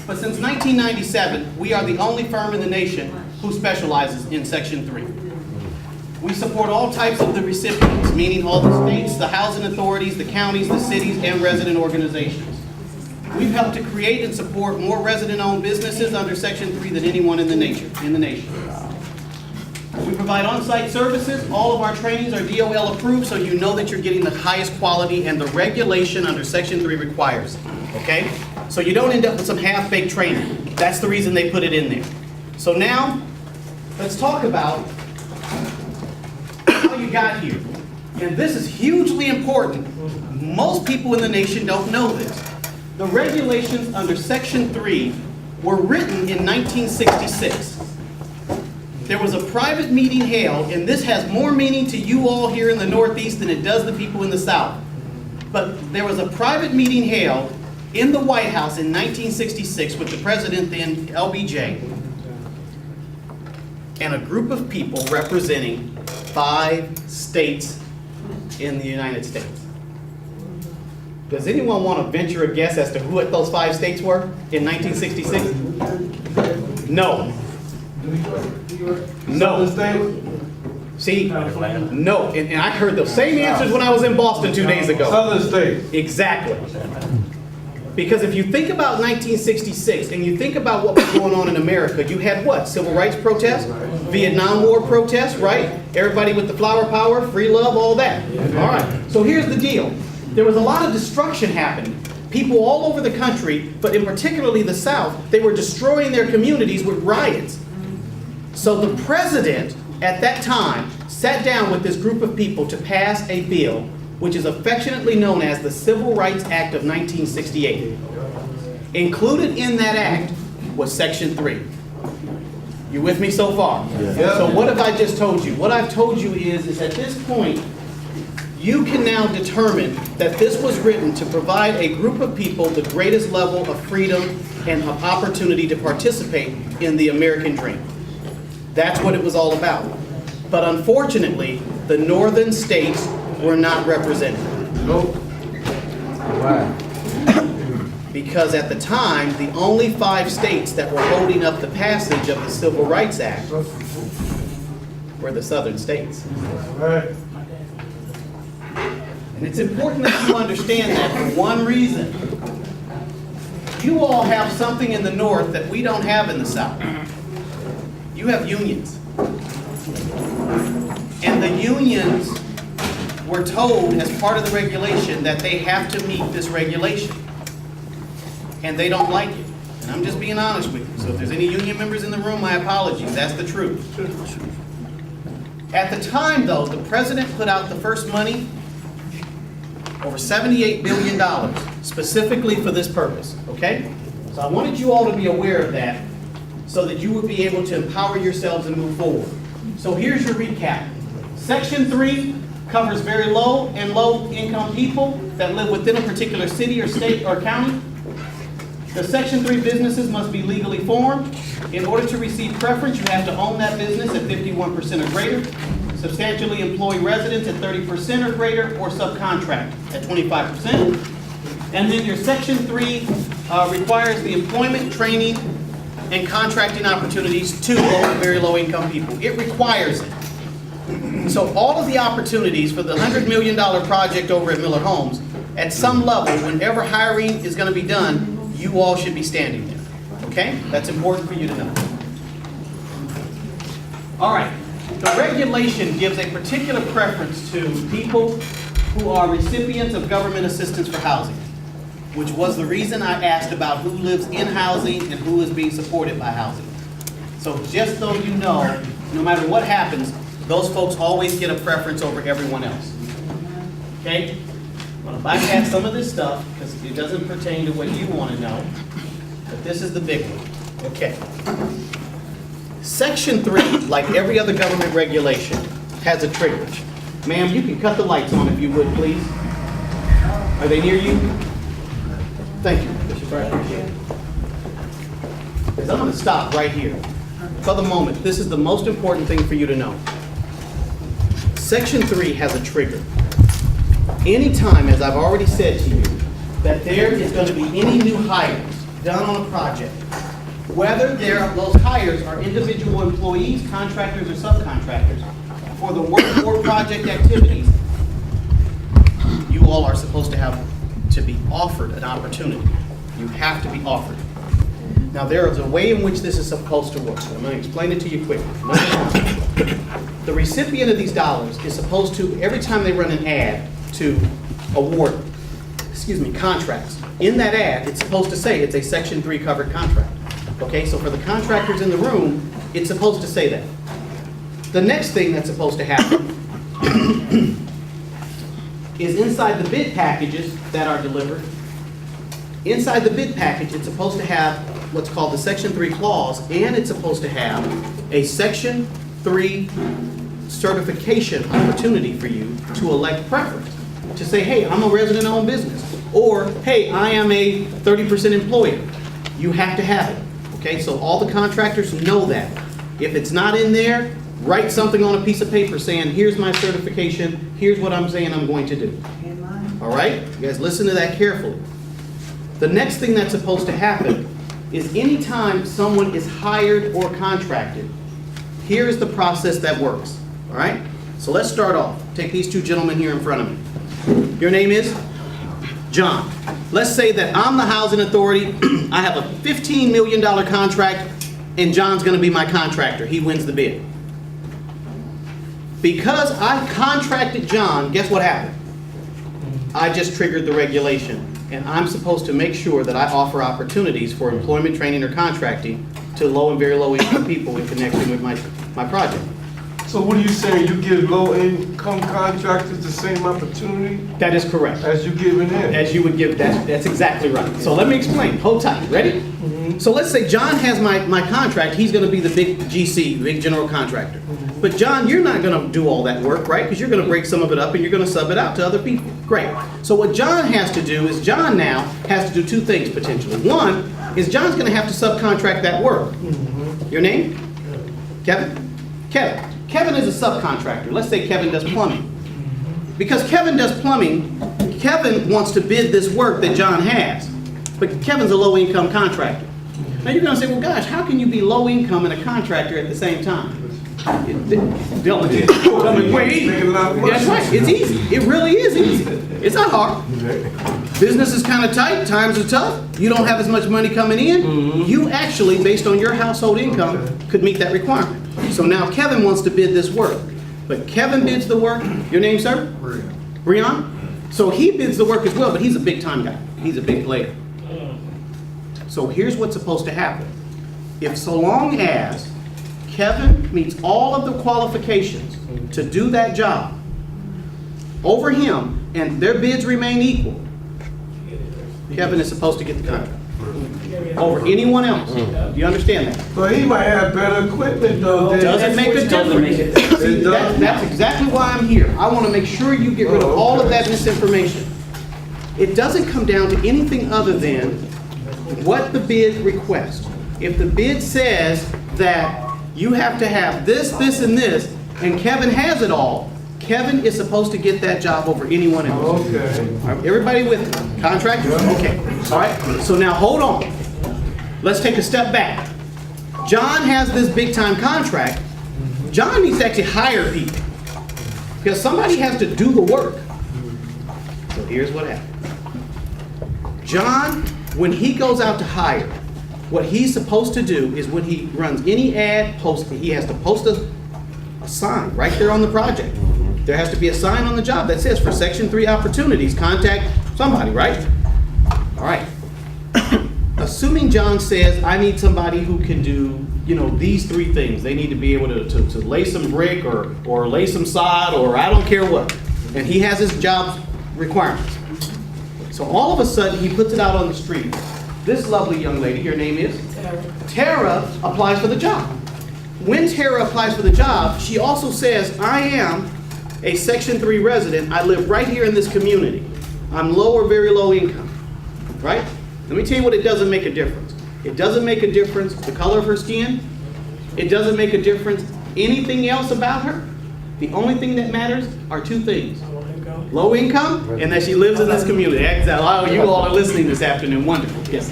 But since 1997, we are the only firm in the nation who specializes in Section 3. We support all types of the recipients, meaning all the states, the housing authorities, the counties, the cities, and resident organizations. We've helped to create and support more resident-owned businesses under Section 3 than anyone in the nation. We provide on-site services. All of our trainings are DOL approved, so you know that you're getting the highest quality, and the regulation under Section 3 requires it, okay? So you don't end up with some half-baked training. That's the reason they put it in there. So now, let's talk about how you got here. And this is hugely important. Most people in the nation don't know this. The regulations under Section 3 were written in 1966. There was a private meeting held, and this has more meaning to you all here in the Northeast than it does the people in the South. But there was a private meeting held in the White House in 1966 with the president then, LBJ, and a group of people representing 5 states in the United States. Does anyone want to venture a guess as to who those 5 states were in 1966? No. No. See, no. And I heard the same answers when I was in Boston 2 days ago. Southern states. Exactly. Because if you think about 1966 and you think about what was going on in America, you had what? Civil rights protests, Vietnam War protests, right? Everybody with the flower power, free love, all that. All right. So here's the deal. There was a lot of destruction happening. People all over the country, but in particularly the South, they were destroying their communities with riots. So the president at that time sat down with this group of people to pass a bill which is affectionately known as the Civil Rights Act of 1968. Included in that act was Section 3. You with me so far? Yeah. So what have I just told you? What I've told you is at this point, you can now determine that this was written to provide a group of people the greatest level of freedom and of opportunity to participate in the American dream. That's what it was all about. But unfortunately, the northern states were not represented. Nope. Why? Because at the time, the only 5 states that were holding up the passage of the Civil Rights Act were the southern states. Right. And it's important that you understand that for one reason. You all have something in the North that we don't have in the South. You have unions. And the unions were told as part of the regulation that they have to meet this regulation. And they don't like it. And I'm just being honest with you. So if there's any union members in the room, my apologies. That's the truth. At the time, though, the president put out the first money, over $78 billion, specifically for this purpose, okay? So I wanted you all to be aware of that so that you would be able to empower yourselves and move forward. So here's your recap. Section 3 covers very low and low income people that live within a particular city or state or county. The Section 3 businesses must be legally formed. In order to receive preference, you have to own that business at 51% or greater, substantially employ residents at 30% or greater, or subcontract at 25%. And then your Section 3 requires the employment, training, and contracting opportunities to low and very low income people. It requires it. So all of the opportunities for the $100 million project over at Miller Homes, at some level, whenever hiring is going to be done, you all should be standing there. Okay? That's important for you to know. All right. The regulation gives a particular preference to people who are recipients of government assistance for housing, which was the reason I asked about who lives in housing and who is being supported by housing. So just so you know, no matter what happens, those folks always get a preference over everyone else. Okay? I'm going to bypass some of this stuff because it doesn't pertain to what you want to know, but this is the big one. Okay. Section 3, like every other government regulation, has a trigger. Ma'am, you can cut the lights on if you would, please. Are they near you? Thank you, Bishop. I appreciate it. Because I'm going to stop right here. For the moment, this is the most important thing for you to know. Section 3 has a trigger. Anytime, as I've already said to you, that there is going to be any new hires done on a project, whether those hires are individual employees, contractors, or subcontractors, for the work or project activities, you all are supposed to be offered an opportunity. You have to be offered. Now, there is a way in which this is supposed to work. I'm going to explain it to you quickly. Number one, the recipient of these dollars is supposed to, every time they run an ad to award, contracts, in that ad, it's supposed to say it's a Section 3 covered contract. Okay, so for the contractors in the room, it's supposed to say that. The next thing that's supposed to happen is inside the bid packages that are delivered. Inside the bid package, it's supposed to have what's called the Section 3 clause, and it's supposed to have a Section 3 certification opportunity for you to elect preference. To say, hey, I'm a resident-owned business, or hey, I am a 30% employer. You have to have it. Okay, so all the contractors know that. If it's not in there, write something on a piece of paper saying, here's my certification, here's what I'm saying I'm going to do. All right? You guys listen to that carefully. The next thing that's supposed to happen is anytime someone is hired or contracted, here is the process that works. All right? So let's start off. Take these two gentlemen here in front of me. Your name is? John. Let's say that I'm the housing authority. I have a $15 million contract, and John's going to be my contractor. He wins the bid. Because I contracted John, guess what happened? I just triggered the regulation, and I'm supposed to make sure that I offer opportunities for employment, training, or contracting to low and very low income people in connection with my project. So what are you saying? You give low-income contractors the same opportunity That is correct. as you giving in? As you would give, that's exactly right. So let me explain. Hold tight. Ready? So let's say John has my contract. He's going to be the big GC, big general contractor. But John, you're not going to do all that work, right? Because you're going to break some of it up and you're going to sub it out to other people. Great. So what John has to do is John now has to do two things potentially. One is John's going to have to subcontract that work. Your name? Kevin? Kevin. Kevin is a subcontractor. Let's say Kevin does plumbing. Because Kevin does plumbing, Kevin wants to bid this work that John has. But Kevin's a low-income contractor. Now you're going to say, well, gosh, how can you be low-income and a contractor at the same time? Way easy. That's right. It's easy. It really is easy. It's not hard. Business is kind of tight. Times are tough. You don't have as much money coming in. You actually, based on your household income, could meet that requirement. So now Kevin wants to bid this work. But Kevin bids the work. Your name, sir? Breon. So he bids the work as well, but he's a big-time guy. He's a big player. So here's what's supposed to happen. If so long as Kevin meets all of the qualifications to do that job over him and their bids remain equal, Kevin is supposed to get the contract over anyone else. Do you understand that? But he might have better equipment though. Doesn't make a difference. See, that's exactly why I'm here. I want to make sure you get rid of all of that misinformation. It doesn't come down to anything other than what the bid requests. If the bid says that you have to have this, this, and this, and Kevin has it all, Kevin is supposed to get that job over anyone else. Okay. All right, everybody with me? Contractors? Okay. All right. So now hold on. Let's take a step back. John has this big-time contract. John needs to actually hire people because somebody has to do the work. So here's what happens. John, when he goes out to hire, what he's supposed to do is when he runs any ad posting, he has to post a sign right there on the project. There has to be a sign on the job that says for Section 3 opportunities, contact somebody, right? All right. Assuming John says, I need somebody who can do, these three things. They need to be able to lay some brick or lay some sod or I don't care what. And he has his job requirements. So all of a sudden, he puts it out on the street. This lovely young lady, her name is? Tara applies for the job. When Tara applies for the job, she also says, I am a Section 3 resident. I live right here in this community. I'm low or very low income, right? Let me tell you what it doesn't make a difference. It doesn't make a difference the color of her skin. It doesn't make a difference anything else about her. The only thing that matters are two things. Low income and that she lives in this community. Exactly. Oh, you all are listening this afternoon. Wonderful. Yes.